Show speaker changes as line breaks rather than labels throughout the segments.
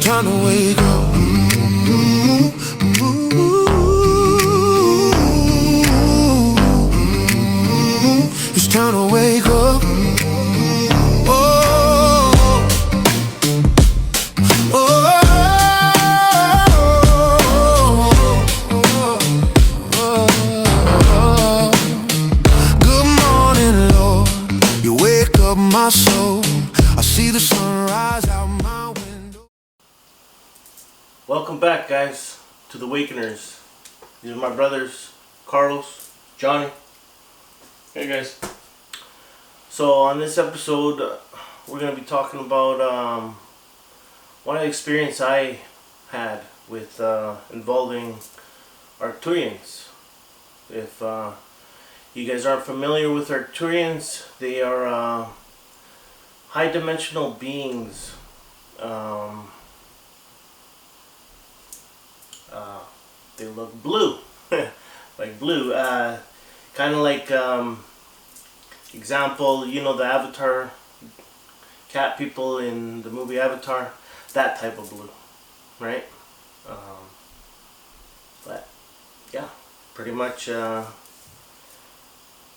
time to wake up. It's time to wake up. My soul, I see the sunrise out my window.
Welcome back, guys, to the Wakeners. These are my brothers, Carlos, Johnny. Hey, guys. So on this episode, we're going to be talking about one experience I had with involving Arcturians. If you guys aren't familiar with Arcturians, they are high-dimensional beings. They look blue, like blue. Kind of like, example, you know the Avatar cat people in the movie Avatar, that type of blue, right? But yeah, pretty much. But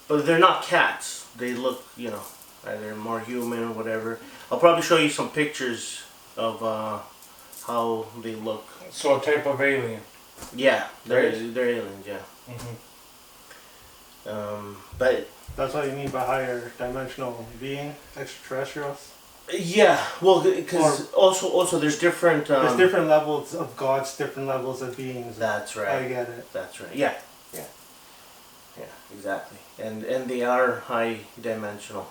they're not cats. They look, you know, either more human or whatever. I'll probably show you some pictures of how they look.
So a type of alien.
Yeah, they're
Right.
they're aliens. Yeah. But
That's what you mean by higher dimensional being, extraterrestrials.
yeah, well, because also there's different.
There's different levels of gods, different levels of beings.
That's right.
I get it.
That's right. Yeah. Exactly. And they are high dimensional.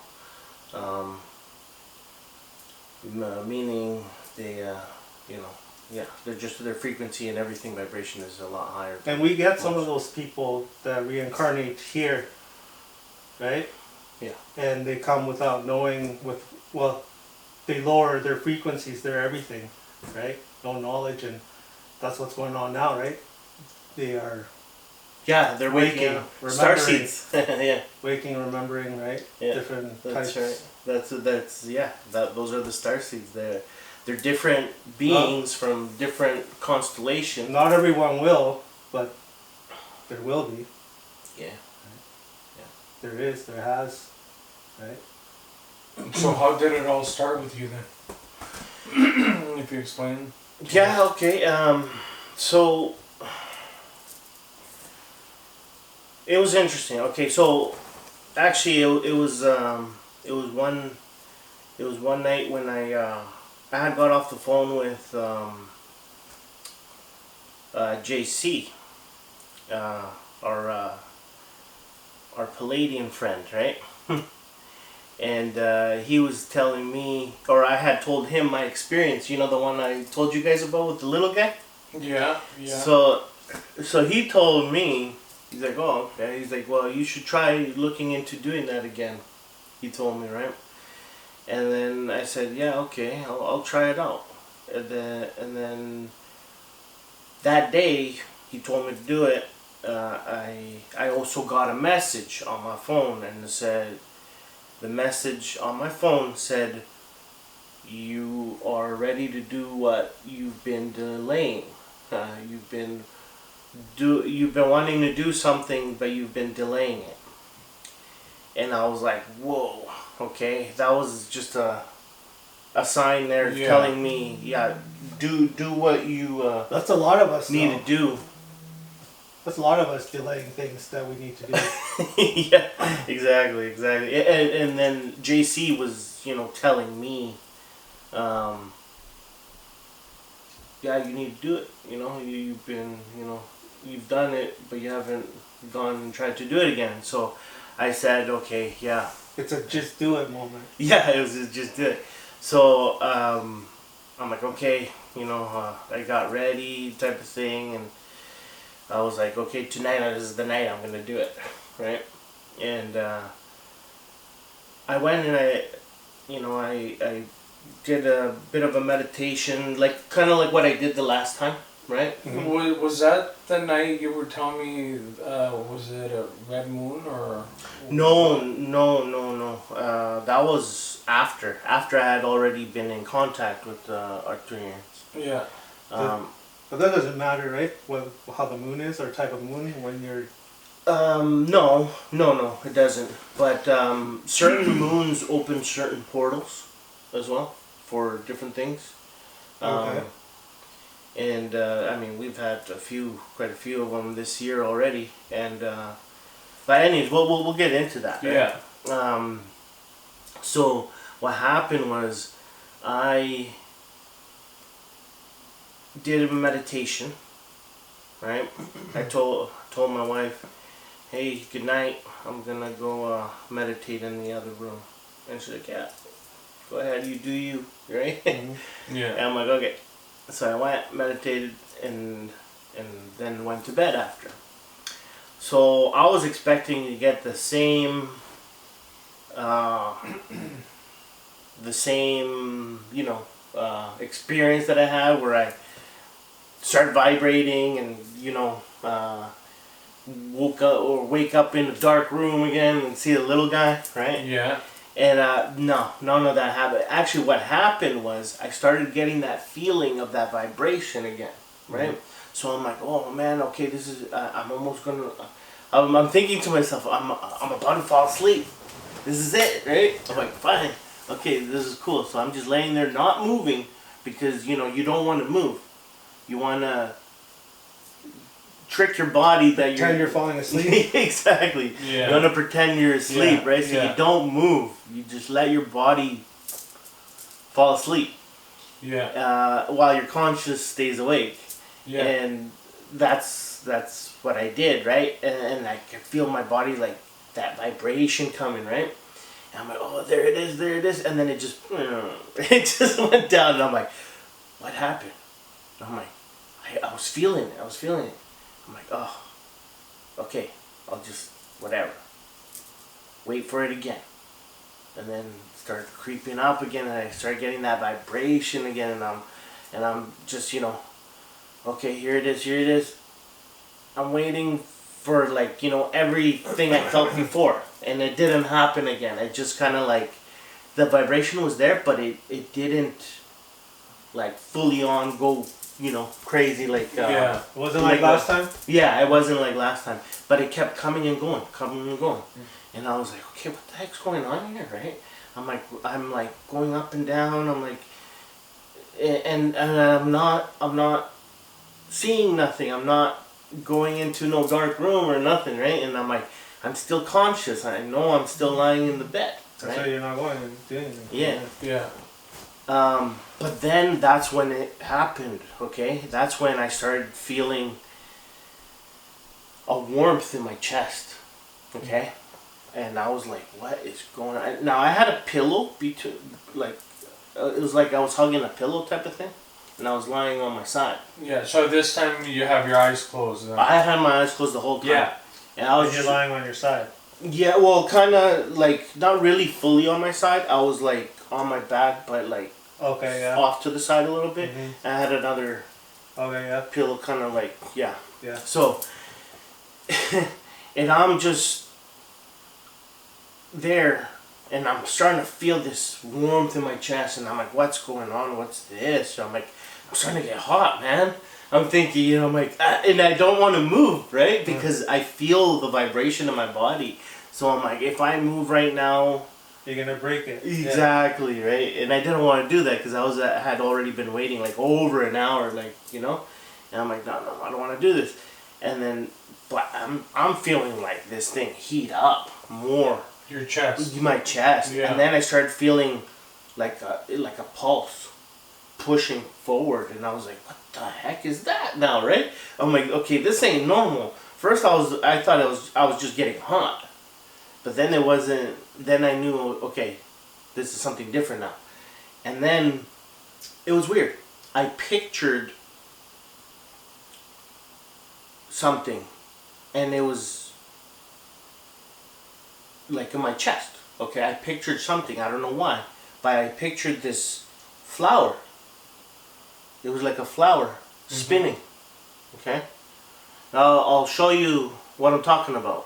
Meaning they, you know, yeah, they're just their frequency and everything vibration is a lot higher.
And we get some of those people that reincarnate here, right?
Yeah.
And they come without knowing, they lower their frequencies, their everything, right? No knowledge, and that's what's going on now, right? They are.
Yeah, they're waking. Star seeds. Yeah.
Waking, remembering, right?
Yeah.
Different
That's
types.
right. That's yeah. Those are the star seeds. They're different beings from different constellations.
Not everyone will, but there will be.
Yeah.
There is, there has, right?
So how did it all start with you then? If you explain.
Yeah. Okay. So it was interesting. Okay. So actually, it was one night when I had got off the phone with JC, our Palladian friend, right? And he was telling me, or I had told him my experience. You know, the one I told you guys about with the little guy.
Yeah.
So he told me, he's like, oh, okay. He's like, well, you should try looking into doing that again. He told me, right? And then I said, yeah, okay, I'll try it out. And then that day he told me to do it. I also got a message on my phone, and it said, the message on my phone said, you are ready to do what you've been delaying. You've been wanting to do something, but you've been delaying it. And I was like, whoa, okay, that was just a sign there telling me, yeah, do what you
That's a lot of us
need to do.
That's a lot of us delaying things that we need to do.
Yeah, exactly. And then JC was, you know, telling me, yeah, you need to do it. You know, you've been, you know, you've done it, but you haven't gone and tried to do it again. So I said, okay, yeah.
It's a just do it moment.
Yeah, it was just do it. So I'm like, okay, you know, I got ready type of thing, and I was like, okay, tonight is the night I'm gonna do it, right? And I went and I did a bit of a meditation, like kind of like what I did the last time, right?
Mm-hmm. Was that the night you were telling me? Was it a red moon or?
No. That was after I had already been in contact with Arcturians.
Yeah.
But that doesn't matter, right? How the moon is or type of moon when you're.
No, it doesn't. But certain moons open certain portals as well for different things.
Okay.
And I mean, we've had quite a few of them this year already. And but anyways, we'll get into that. Right?
Yeah.
So what happened was, I did a meditation. Right. I told my wife, "Hey, good night. I'm gonna go meditate in the other room." And she's like, "Yeah, go ahead. You do you." Right.
Yeah.
And I'm like, "Okay." So I went, meditated, and then went to bed after. So I was expecting to get the same, experience that I had, where I start vibrating and wake up in a dark room again and see the little guy, right?
Yeah.
And none of that happened. Actually, what happened was I started getting that feeling of that vibration again, right? Mm-hmm. So I'm like, oh man, okay, this is. I'm almost gonna. I'm thinking to myself, I'm about to fall asleep. This is it, right? I'm like, fine, okay, this is cool. So I'm just laying there, not moving, because you don't want to move. You want to trick your body that
Pretend you're falling asleep.
Exactly.
Yeah.
You want to pretend you're asleep, right? So
yeah.
you don't move. You just let your body fall asleep.
Yeah.
While your conscious stays awake.
Yeah.
And that's what I did, right? And I could feel my body, like that vibration coming, right? And I'm like, oh, there it is. And then it just went down, and I'm like, what happened? And I'm like, I was feeling it. I'm like, oh, okay, I'll just, whatever. Wait for it again. And then start creeping up again, and I start getting that vibration again, and I'm just, okay, here it is. I'm waiting for, everything I felt before, and it didn't happen again. It just kind of the vibration was there, but it didn't, fully on go, crazy
yeah.
It wasn't like last time?
Yeah, it wasn't like last time. But it kept coming and going. And I was like, okay, what the heck's going on here, right? I'm like going up and down. I'm like, and I'm not seeing nothing. I'm not going into no dark room or nothing, right? And I'm like, I'm still conscious. I know I'm still lying in the bed. Right?
So you're not going and doing anything.
Yeah.
Yeah.
But then that's when it happened, okay? That's when I started feeling a warmth in my chest, okay? And I was like, what is going on? Now, I had a pillow between, it was like I was hugging a pillow type of thing, and I was lying on my side.
Yeah, so this time you have your eyes closed then.
I had my eyes closed the whole time.
Yeah.
And I was
you're lying on your side.
Yeah, well, kind of, not really fully on my side. I was, on my back, but,
okay, yeah.
off to the side a little bit.
Mm-hmm.
I had another pillow kind of
Yeah.
So, and I'm just there, and I'm starting to feel this warmth in my chest, and I'm like, what's going on? What's this? So I'm like, I'm starting to get hot, man. I'm thinking, I'm like, and I don't want to move, right? Because I feel the vibration in my body. So I'm like, if I move right now,
you're gonna break it.
Exactly, right? And I didn't want to do that because I had already been waiting over an hour, and I'm like, no, I don't want to do this. And then, but I'm feeling like this thing heat up more.
Your chest.
My chest.
Yeah.
And then I started feeling like a pulse pushing forward, and I was like, what the heck is that now, right? I'm like, okay, this ain't normal. First I thought I was just getting hot. But then it wasn't. Then I knew, okay, this is something different now. And then it was weird. I pictured something, and it was in my chest. Okay, I pictured something. I don't know why, but I pictured this flower. It was like a flower spinning. Okay, now I'll show you what I'm talking about.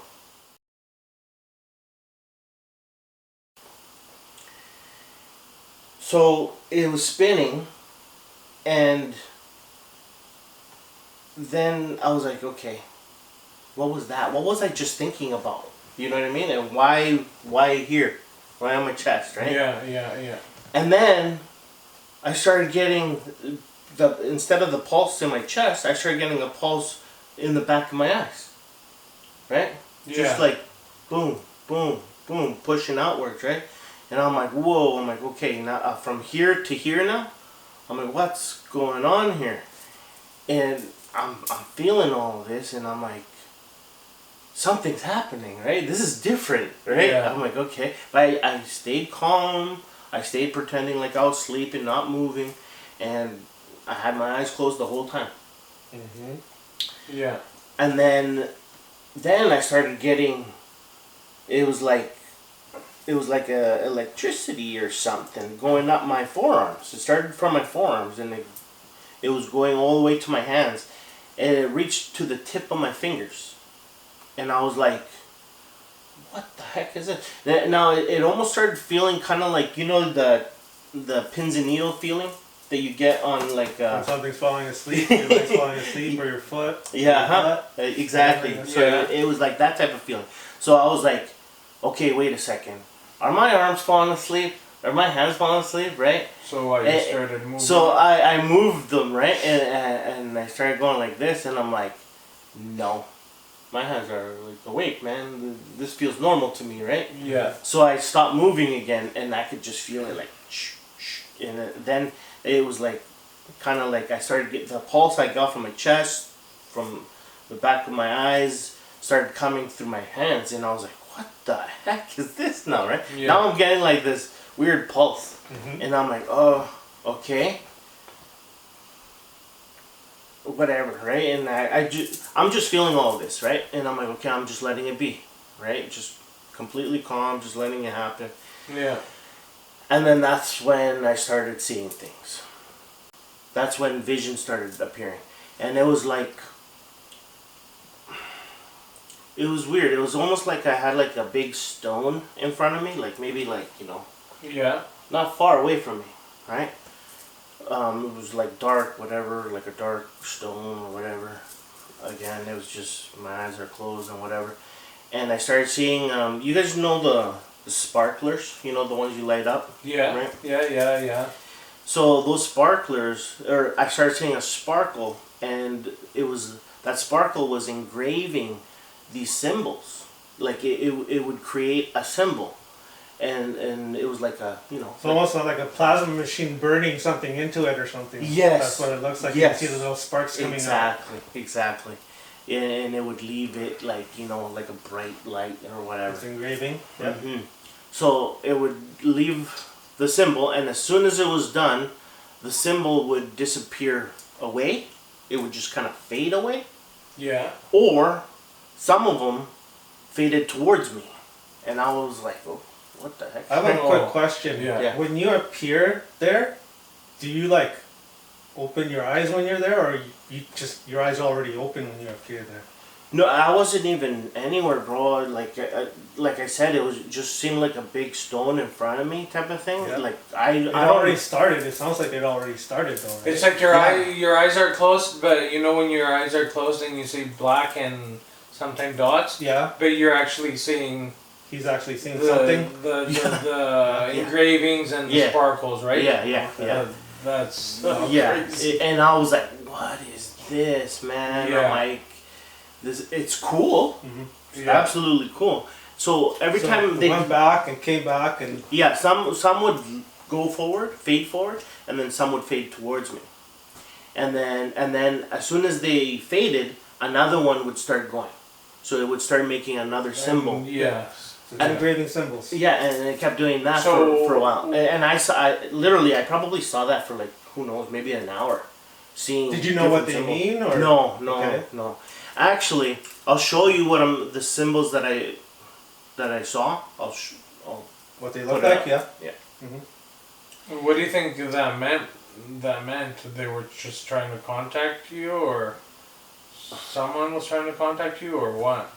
So it was spinning, And then I was like, okay, what was that? What was I just thinking about? You know what I mean? And why here? Why on my chest, right?
Yeah.
And then I started getting instead of the pulse in my chest, I started getting a pulse in the back of my eyes. Right?
Yeah.
Just like boom, boom, boom, pushing outwards, right? And I'm like, whoa, I'm like, okay, now from here to here now? I'm like, what's going on here? And I'm feeling all of this, and I'm like, something's happening, right? This is different, right?
Yeah.
I'm like, okay. But I stayed calm. I stayed pretending like I was sleeping, not moving, and I had my eyes closed the whole time.
Yeah.
And then I started getting, it was like a electricity or something going up my forearms. It started from my forearms, and it was going all the way to my hands, and it reached to the tip of my fingers. And I was like, what the heck is it? Now, it almost started feeling kind of like, you know, the pins and needle feeling that you get on like...
when something's falling asleep, your leg's falling asleep, or your foot.
Yeah, exactly.
Yeah.
So it was like that type of feeling. So I was like, okay, wait a second. Are my arms falling asleep? Are my hands falling asleep, right?
So you started moving.
So I moved them, right? And I started going like this, and I'm like, no. My hands are like awake, man. This feels normal to me, right?
Yeah.
So I stopped moving again, and I could just feel it like, shh, shh. And then it was like, kind of like I started getting the pulse I got from my chest, from the back of my eyes, started coming through my hands, and I was like, what the heck is this now, right?
Yeah.
Now I'm getting like this weird pulse, and I'm like, oh, okay. Whatever, right? And I'm just feeling all of this, right? And I'm like, okay, I'm just letting it be, right? Just completely calm, just letting it happen.
Yeah.
And then that's when I started seeing things. That's when vision started appearing. And it was like, it was weird. It was almost like I had like a big stone in front of me, like maybe like, you know,
Yeah.
not far away from me, right? It was like dark, whatever, like a dark stone or whatever. Again, it was just, my eyes are closed and whatever. And I started seeing, you guys know the sparklers, you know, the ones you light up?
Yeah.
Right?
Yeah.
So those sparklers, or I started seeing a sparkle, and that sparkle was engraving these symbols. Like it would create a symbol. And it was like a, you know.
It's almost like a plasma machine burning something into it or something.
Yes.
That's what it looks like.
Yes.
You can see the little sparks coming out.
Exactly. And it would leave it like, you know, like a bright light or whatever.
It's engraving. Yeah.
So it would leave the symbol, and as soon as it was done, the symbol would disappear away. It would just kind of fade away.
Yeah.
Or some of them faded towards me. And I was like, oh, what the heck?
I have a quick question.
Yeah.
When you appear there, do you like open your eyes when you're there, or you just, your eyes are already open when you appear there?
No, I wasn't even anywhere, bro. Like I said, it just seemed like a big stone in front of me, type of thing.
Yeah.
Like
It already started. It sounds like it already started, though. Right?
It's like your eyes are closed, but you know when your eyes are closed and you see black and sometimes dots.
Yeah.
But you're actually seeing.
He's actually seeing something.
The engravings and the sparkles, right?
Yeah.
That's
crazy. And I was like, what is this, man?
Yeah.
I'm like, it's cool. It's
Yeah.
absolutely cool. So every time they
went back and came back and
some would go forward, fade forward, and then some would fade towards me. And then as soon as they faded, another one would start going. So it would start making another symbol.
and engraving symbols.
Yeah, and it kept doing that
So-
for a while. And I probably saw that for like, who knows, maybe an hour. Seeing.
Did you know what they
different
mean?
symbols.
Or?
No.
Okay.
Actually, I'll show you the symbols that I saw. I'll
What they
Put
look
it
like?
up.
Yeah.
What do you think that meant? That meant they were just trying to contact you, or someone was trying to contact you, or what?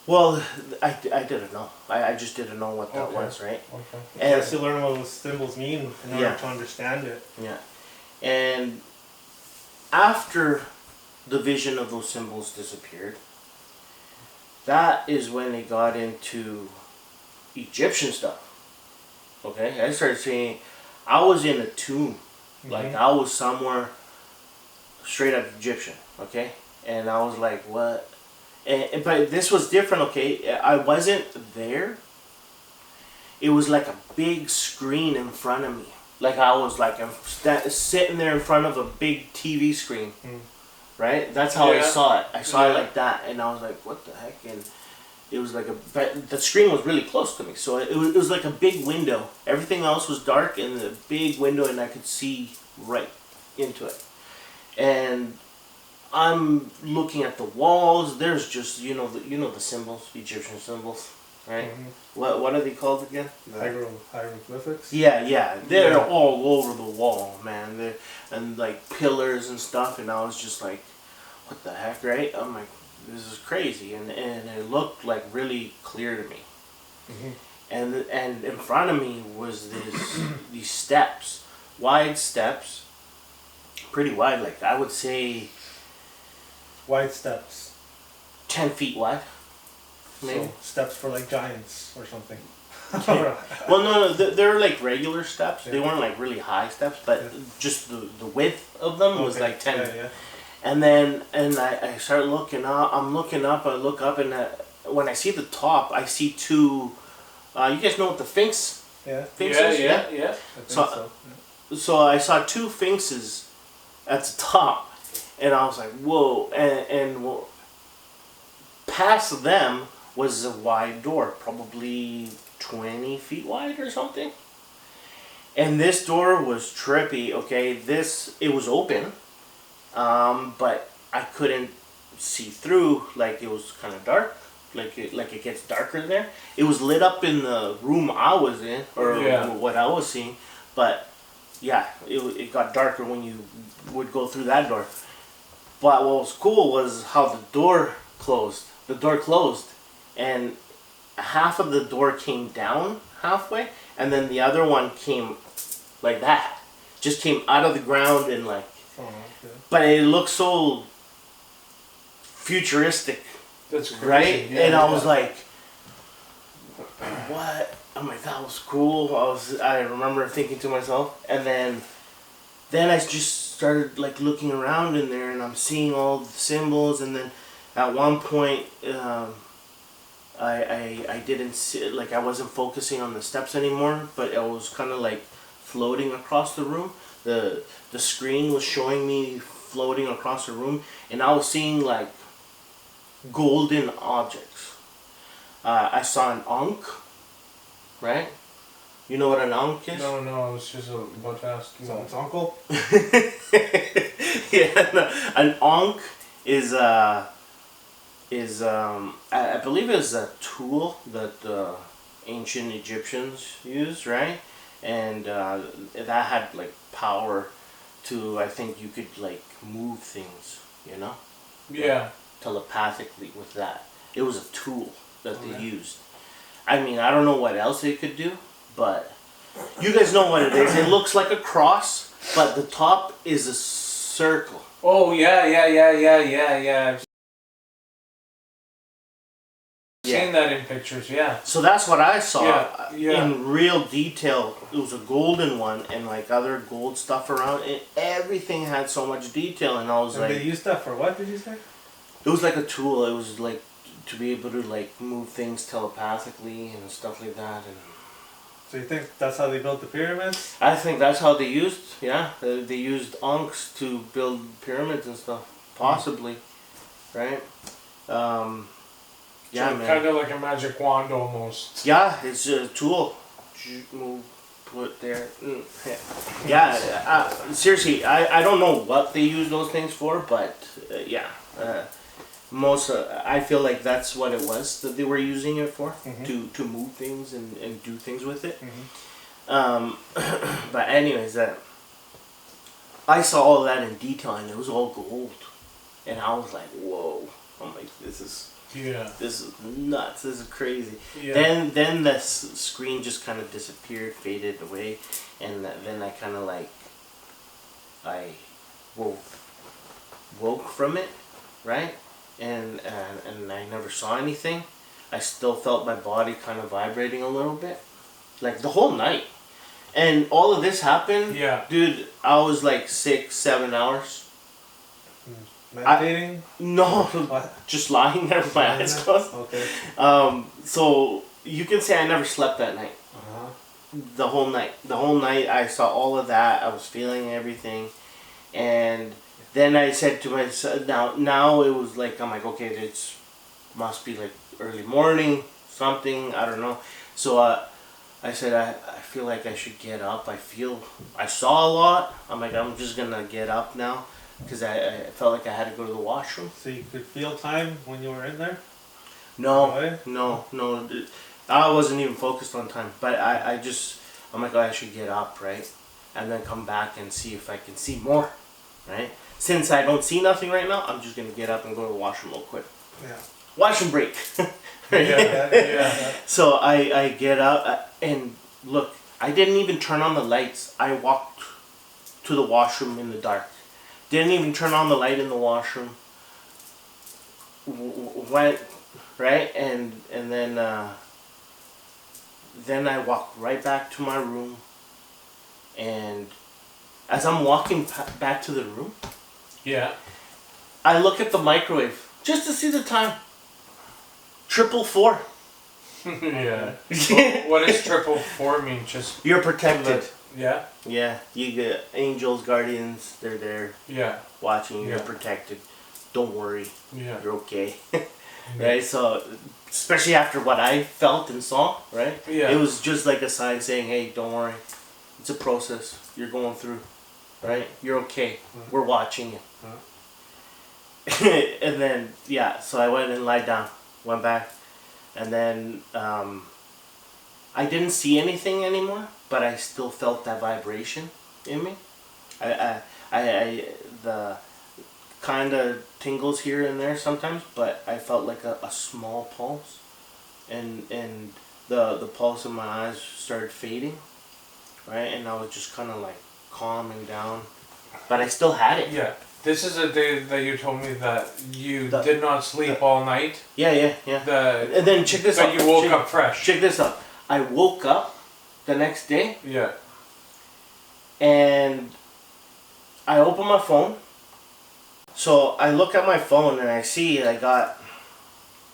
Well, I didn't know. I just didn't know what that
Okay.
was, right?
Okay.
You
And
have to learn what those symbols mean in order
Yeah.
to understand it.
yeah, and after the vision of those symbols disappeared, that is when they got into Egyptian stuff. Okay, I started seeing. I was in a tomb, like I was somewhere straight up Egyptian. Okay, and I was like, what? But this was different. Okay, I wasn't there. It was like a big screen in front of me. Like I was like sitting there in front of a big TV screen. Right? That's how I
Yeah.
saw it. I saw it
Yeah.
like that, and I was like, "What the heck?" And it was like but the screen was really close to me, so it was like a big window. Everything else was dark, and the big window, and I could see right into it. And I'm looking at the walls. There's just you know the symbols, Egyptian symbols, right? What are they called again?
Hieroglyphics.
Yeah, they're
Yeah.
all over the wall, man. And like pillars and stuff, and I was just like, what the heck, right? I'm like, this is crazy, and it looked like really clear to me. And in front of me was these steps, wide steps, pretty wide, like I would say
Wide steps.
10 feet wide, maybe.
So steps for like giants or something.
Well, no, they're like regular steps. They
Yeah.
weren't like really high steps, but
Yeah.
just the width of them was
Okay.
like 10.
Yeah, yeah.
And then I start looking up. I'm looking up. I look up, and when I see the top, I see two. You guys know what the Sphinx
Yeah.
is?
Yeah.
I think
So-
so.
So I saw two Sphinxes at the top, and I was like, "Whoa!" And well, past them was a wide door, probably 20 feet wide or something. And this door was trippy. Okay, it was open, but I couldn't see through. Like it was kind of dark. Like it gets darker there. It was lit up in the room I was in, or
Yeah.
what I was seeing, but yeah, it got darker when you would go through that door. But what was cool was how the door closed. The door closed, and half of the door came down halfway, and then the other one came like that. Just came out of the ground and like,
Oh, okay.
but it looked so futuristic,
That's crazy.
right?
Yeah,
And I
yeah.
was like, what? I'm like, that was cool. I remember thinking to myself, and then I just started like looking around in there, and I'm seeing all the symbols, and then at one point I didn't see, like I wasn't focusing on the steps anymore, but I was kind of like floating across the room. The screen was showing me floating across the room, and I was seeing like golden objects. I saw an ankh, right? You know what an ankh is?
No, I was just about to ask you.
So it's uncle.
Yeah, no, an ankh is I believe it's a tool that ancient Egyptians used, right? And that had like power to, I think you could like move things, you know,
Yeah.
telepathically with that. It was a tool that they
Okay.
used. I mean, I don't know what else it could do, but you guys know what it is. It looks like a cross, but the top is a circle.
Oh yeah. I've seen that in pictures. Yeah.
So that's what I saw
Yeah.
in real detail. It was a golden one and like other gold stuff around it. Everything had so much detail, and I was
And
like,
they use that for what, did you say?
it was like a tool. It was like to be able to like move things telepathically and stuff like that. And
So you think that's how they built the pyramids?
I think that's how they used. Yeah, they used ankhs to build pyramids and stuff. Possibly, right? Yeah,
So
man.
kind of like a magic wand almost.
Yeah, it's a tool. Move, put there. Yeah, seriously, I don't know what they use those things for, but yeah, most I feel like that's what it was that they were using it for, to move things and do things with it. But anyways, I saw all that in detail, and it was all gold, and I was like, whoa! I'm like, this is
Yeah.
This is nuts. This is crazy.
Yeah.
Then the screen just kind of disappeared, faded away, and then I kind of like I woke from it, right? And I never saw anything. I still felt my body kind of vibrating a little bit, like the whole night. And all of this happened,
Yeah.
dude. I was like 6-7 hours.
Meditating?
No,
What?
just lying there with my eyes closed.
Okay.
So you can say I never slept that night.
Uh-huh.
The whole night. The whole night I saw all of that. I was feeling everything, and then I said to myself, now it was like I'm like, okay, it must be like early morning, something, I don't know. So I said I feel like I should get up. I saw a lot. I'm like, I'm just gonna get up now because I felt like I had to go to the washroom.
So you could feel time when you were in there?
No,
Really?
no. I wasn't even focused on time, but I'm like, oh, I should get up, right? And then come back and see if I can see more, right? Since I don't see nothing right now, I'm just gonna get up and go to the washroom real quick.
Yeah.
Washroom break.
Yeah.
So I get up and look, I didn't even turn on the lights. I walked to the washroom in the dark. Didn't even turn on the light in the washroom. Went, right? And then I walked right back to my room. And as I'm walking back to the room,
Yeah.
I look at the microwave just to see the time. 444.
Yeah. What does 444 mean? Just
You're protected.
yeah.
Yeah, you get angels, guardians, they're there
Yeah.
watching you. You're
Yeah.
protected. Don't worry,
Yeah.
you're okay. Right? So, especially after what I felt and saw, right?
Yeah.
It was just like a sign saying, hey, don't worry. It's a process you're going through, right? You're okay. We're watching you. And then, yeah, so I went and lied down, went back, and then I didn't see anything anymore, but I still felt that vibration in me. I the kind of tingles here and there sometimes, but I felt like a small pulse, and the pulse in my eyes started fading, right, and I was just kind of like calming down, but I still had it.
Yeah. This is a day that you told me that you
The-
did not sleep all night.
Yeah. And then check this out.
But you woke up fresh.
Check this out. I woke up the next day
Yeah.
and I open my phone. So I look at my phone and I see I got,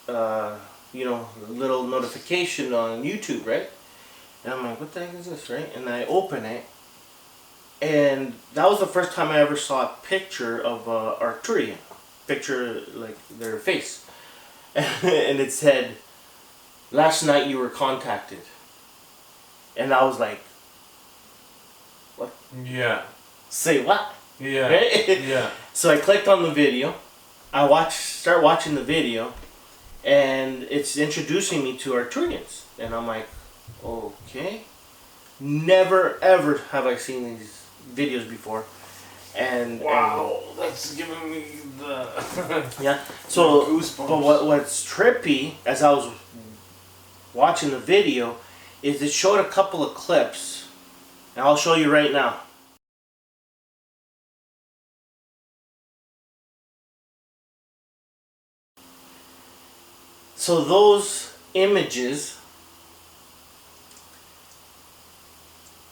a little notification on YouTube, right? And I'm like, what the heck is this, right? And I open it, and that was the first time I ever saw a picture of ARCTURIAN. Picture, like, their face. And it said, last night you were contacted. And I was like, what?
Yeah.
Say what?
Yeah.
Right?
Yeah.
So I clicked on the video. I start watching the video, and it's introducing me to ARCTURIANs. And I'm like, okay. Never ever have I seen these videos before. And
Wow, that's giving me the
yeah. So,
goosebumps.
but what's trippy as I was watching the video is it showed a couple of clips, and I'll show you right now. So those images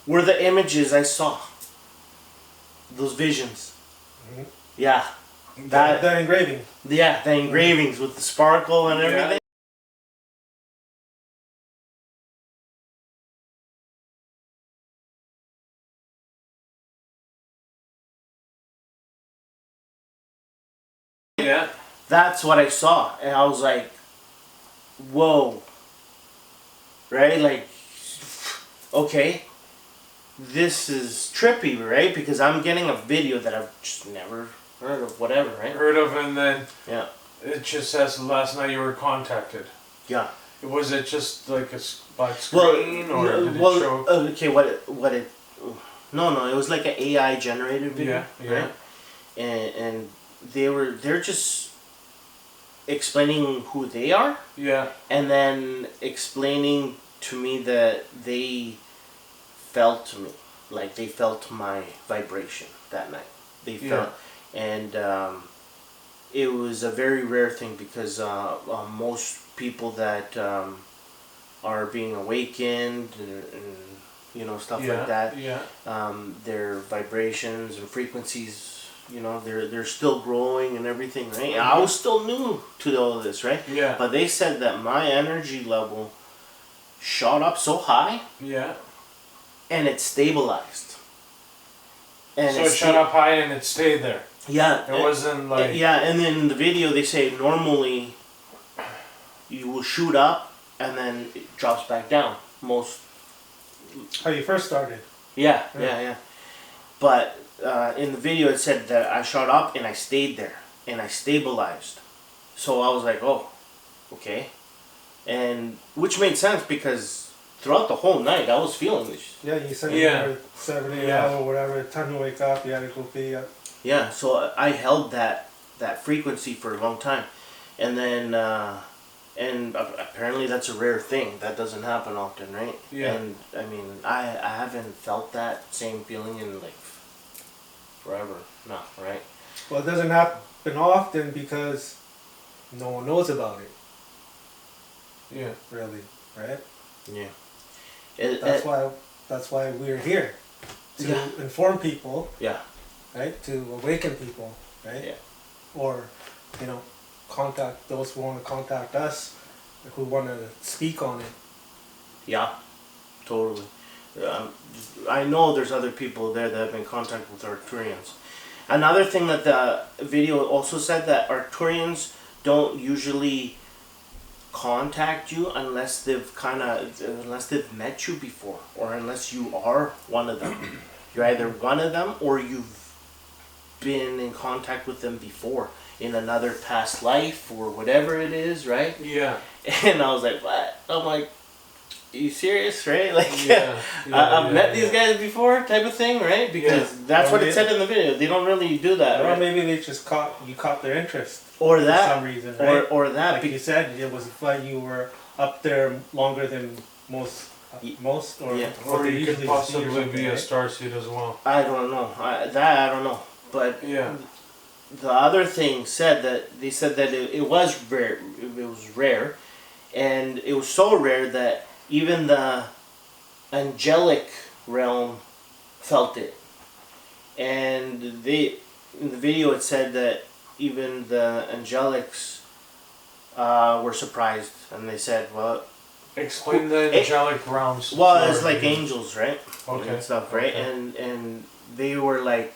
were the images I saw. Those visions.
Mhm.
Yeah.
The engraving.
Yeah, the engravings with the sparkle and
Yeah.
everything.
Yeah.
That's what I saw. And I was like, whoa. Right? Like, okay. This is trippy, right? Because I'm getting a video that I've just never heard of, whatever, right?
Heard of, and then
Yeah.
it just says last night you were contacted.
Yeah.
Was it just like a black screen, or did it show?
Okay, what it, no, it was like an AI generated video,
Yeah, yeah.
right? And they're just, explaining who they are,
Yeah.
and then explaining to me that they felt me, like they felt my vibration that night. They felt, and it was a very rare thing because most people that are being awakened and you know stuff like that, their vibrations and frequencies. You know, they're still growing and everything, right? And I was still new to all of this, right?
Yeah.
But they said that my energy level shot up so high.
Yeah.
And it stabilized. And
So it shot up high and it stayed there.
Yeah.
It wasn't like.
Yeah, and then in the video they say normally you will shoot up and then it drops back down. Most.
How you first started.
Yeah. But in the video it said that I shot up and I stayed there and I stabilized. So I was like, oh, okay. And which made sense because throughout the whole night I was feeling this.
Yeah, you said you were 7, 8 hours or whatever, time to wake up, you had to go pee.
Yeah, so I held that frequency for a long time. And then, and apparently that's a rare thing. That doesn't happen often, right?
Yeah.
And I mean, I haven't felt that same feeling in like forever. No, right?
Well, it doesn't happen often because no one knows about it.
Yeah.
Really, right?
Yeah.
That's why we're here. To inform people.
Yeah.
Right? To awaken people, right?
Yeah.
Or, you know, contact those who want to contact us, who want to speak on it.
Yeah, totally. I know there's other people there that have been in contact with Arcturians. Another thing that the video also said that Arcturians don't usually contact you unless they've met you before, or unless you are one of them. You're either one of them or you've been in contact with them before in another past life or whatever it is, right?
Yeah.
And I was like, what? I'm like, are you serious, right? Like, I've met these guys before, type of thing, right? Because that's what it said in the video. They don't really do that,
or
right?
maybe they just caught their interest.
Or that,
for some reason, right?
or that.
Like you said, it was like you were up there longer than most, or
Or
they
you could
usually see or
possibly
something,
be a
right?
starseed as well.
I don't know. I don't know. But the other thing said that they said that it was rare. It was rare, and it was so rare that even the angelic realm felt it. And in the video it said that even the angelics were surprised, and they said, "Well,
explain the angelic realms."
Well, it's like angels, right?
Okay.
And stuff, right?
Okay.
And they were like,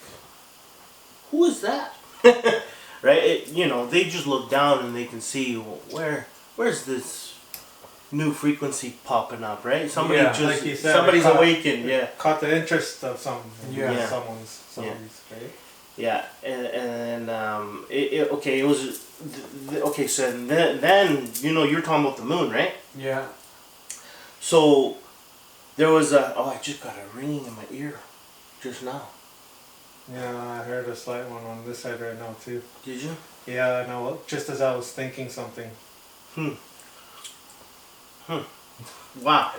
"Who is that?" Right? They just look down and they can see, well, where's this new frequency popping up, right? Somebody
like you said,
somebody's awakened,
caught the interest of someone.
Yeah.
Someone's, right?
Yeah, and it was okay. So then you're talking about the moon, right?
Yeah.
So there was I just got a ringing in my ear just now.
Yeah, I heard a slight one on this side right now too.
Did you?
Yeah, no, just as I was thinking something.
Wow.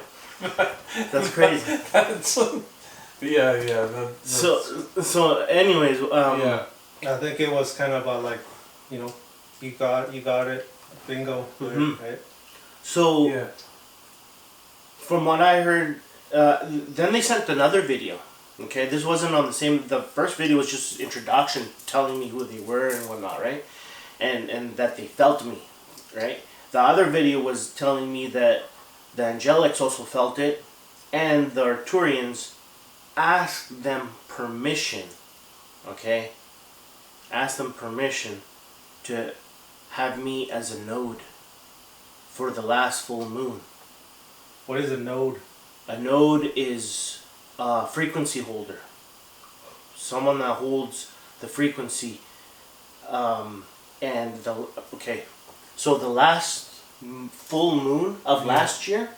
That's crazy.
That's
So anyways,
I think it was kind of like, you got it, bingo, right?
So from what I heard, then they sent another video. Okay, this wasn't on the same. The first video was just introduction, telling me who they were and whatnot, right? And that they felt me, right? The other video was telling me that the angelics also felt it, and the Arcturians asked them permission. Okay, asked them permission to have me as a node for the last full moon.
What is a node?
A node is a frequency holder. Someone that holds the frequency. So the last full moon of last year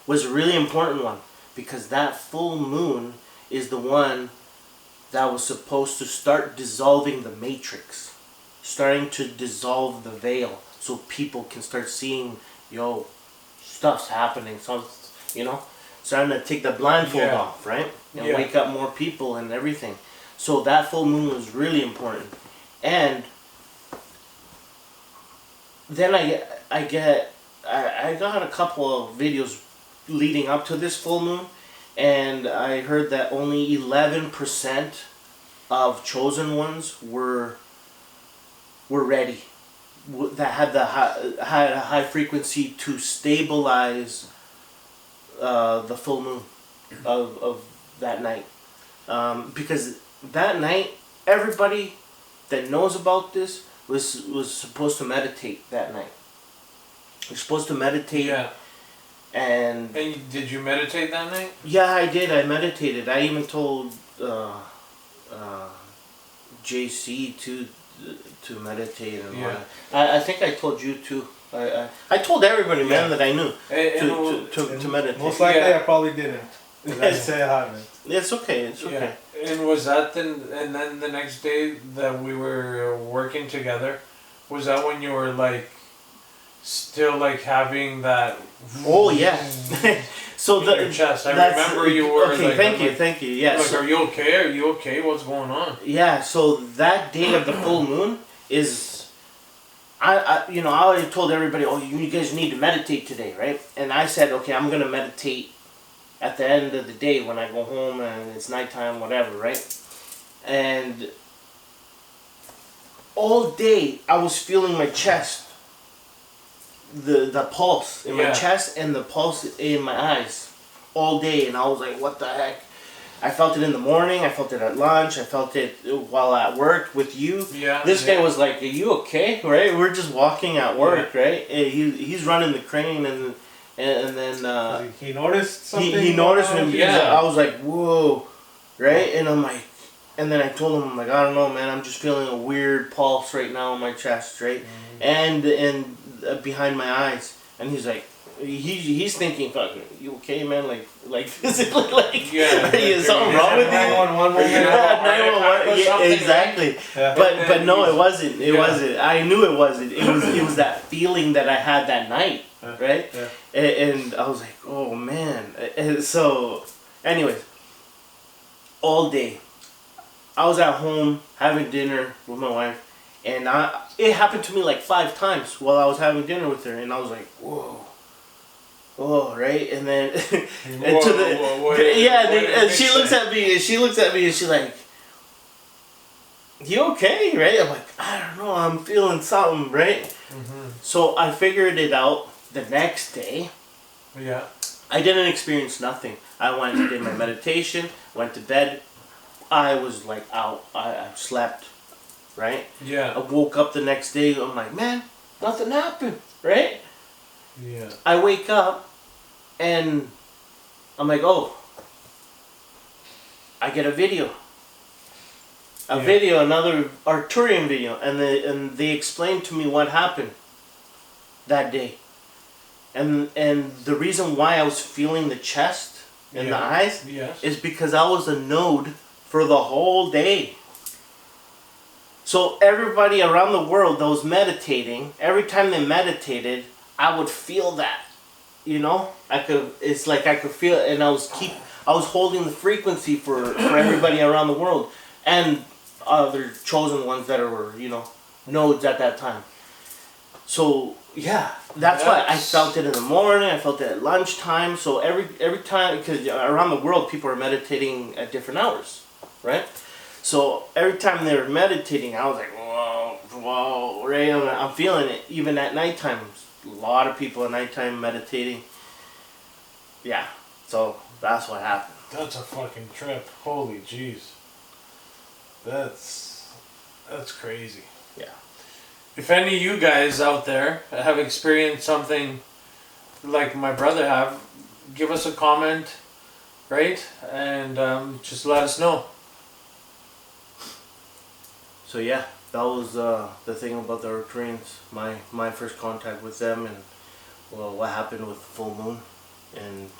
was a really important one, because that full moon is the one that was supposed to start dissolving the matrix, starting to dissolve the veil so people can start seeing, yo, stuff's happening. So, you know, starting to take the blindfold
Yeah.
off, right? And
Yeah.
wake up more people and everything. So that full moon was really important. And then I got a couple of videos leading up to this full moon, and I heard that only 11% of chosen ones were ready, that had had a high frequency to stabilize the full moon of that night, because that night everybody that knows about this was supposed to meditate that night. You're supposed to meditate.
Yeah.
And
Did you meditate that night?
yeah, I did. I meditated. I even told JC to meditate and
Yeah.
whatnot. I think I told you too. I told everybody, man, that I knew to meditate.
Most likely,
Yeah.
I probably didn't. 'Cause I say I haven't.
It's okay. It's okay.
Yeah. And was that then? And then the next day that we were working together, was that when you were like, still like having that?
Oh yeah. So
in
the
your chest. I
that's-
remember you were
okay.
like,
Thank you. Yeah.
Like,
so-
are you okay? Are you okay? What's going on?
Yeah, so that day of the full moon is, I already told everybody, oh, you guys need to meditate today, right? And I said, okay, I'm gonna meditate at the end of the day when I go home and it's nighttime, whatever, right? And all day I was feeling my chest, the pulse in my
Yeah.
chest and the pulse in my eyes all day, and I was like, what the heck? I felt it in the morning, I felt it at lunch, I felt it while at work with you.
Yeah.
This
yeah.
guy was like, are you okay? Right? We're just walking at work, right? And he's running the crane, and then
He noticed something.
he noticed me.
Yeah.
I was like, whoa, right? And I'm like, and then I told him, I'm like, I don't know, man, I'm just feeling a weird pulse right now in my chest, right? And behind my eyes. And he's like, he's thinking, fucking, you okay, man? Like physically, like,
Yeah.
is something wrong with you?
911
Are you
Yeah,
not
911,
or
yeah,
something,
exactly.
Yeah.
But no, it wasn't. It
Yeah.
wasn't. I knew it wasn't. It was that feeling that I had that night, right?
Yeah.
And I was like, oh man. And so, anyways, all day, I was at home having dinner with my wife, and it happened to me like 5 times while I was having dinner with her, and I was like, whoa. Oh, right, and then and to the and she looks at me and she's like, "You okay?" Right? I'm like, "I don't know, I'm feeling something." Right?
Mm-hmm.
So I figured it out the next day.
Yeah.
I didn't experience nothing. I went and did my meditation, went to bed. I was like out. I slept. Right? I
Yeah.
woke up the next day. I'm like, man, nothing happened. Right?
Yeah.
I wake up and I'm like, oh, I get a video.
Yeah.
Another Arcturian video, and they explained to me what happened that day. And the reason why I was feeling the chest and the
Yeah.
eyes
Yes.
is because I was a node for the whole day. So everybody around the world that was meditating, every time they meditated, I would feel that, you know. It's like I could feel it, and I was holding the frequency for everybody around the world, and other chosen ones that were, nodes at that time. So yeah, that's why I felt it in the morning. I felt it at lunchtime. So every time, because around the world people are meditating at different hours, right? So every time they were meditating, I was like, whoa, right? I'm feeling it. Even at nighttime, a lot of people at nighttime meditating. Yeah, so that's what happened.
That's a fucking trip. Holy jeez. That's crazy.
Yeah.
If any of you guys out there have experienced something like my brother have, give us a comment, right? And just let us know.
So yeah, that was the thing about the Arcturians. My first contact with them, and well, what happened with the full moon, and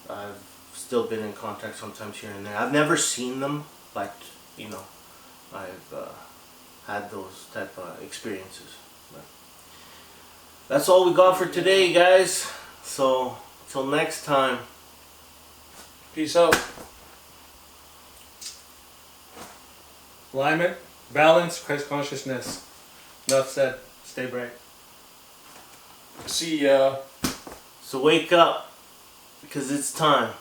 I've still been in contact sometimes here and there. I've never seen them, but I've had those type of experiences. But that's all we got for today, guys. So till next time.
Peace out.
Alignment, balance, Christ consciousness. Enough said. Stay bright.
See ya.
So wake up, because it's time.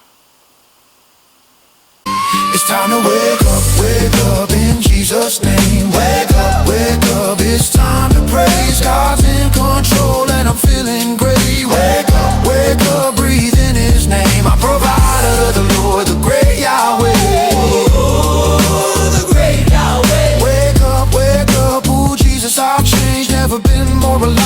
It's time to wake up in Jesus' name. Wake up, it's time to praise. God's in control and I'm feeling great. Wake up, breathe in His name. Our provider, the Lord, the great Yahweh. The great Yahweh. Wake up, ooh, Jesus, I've changed. Never been more alive.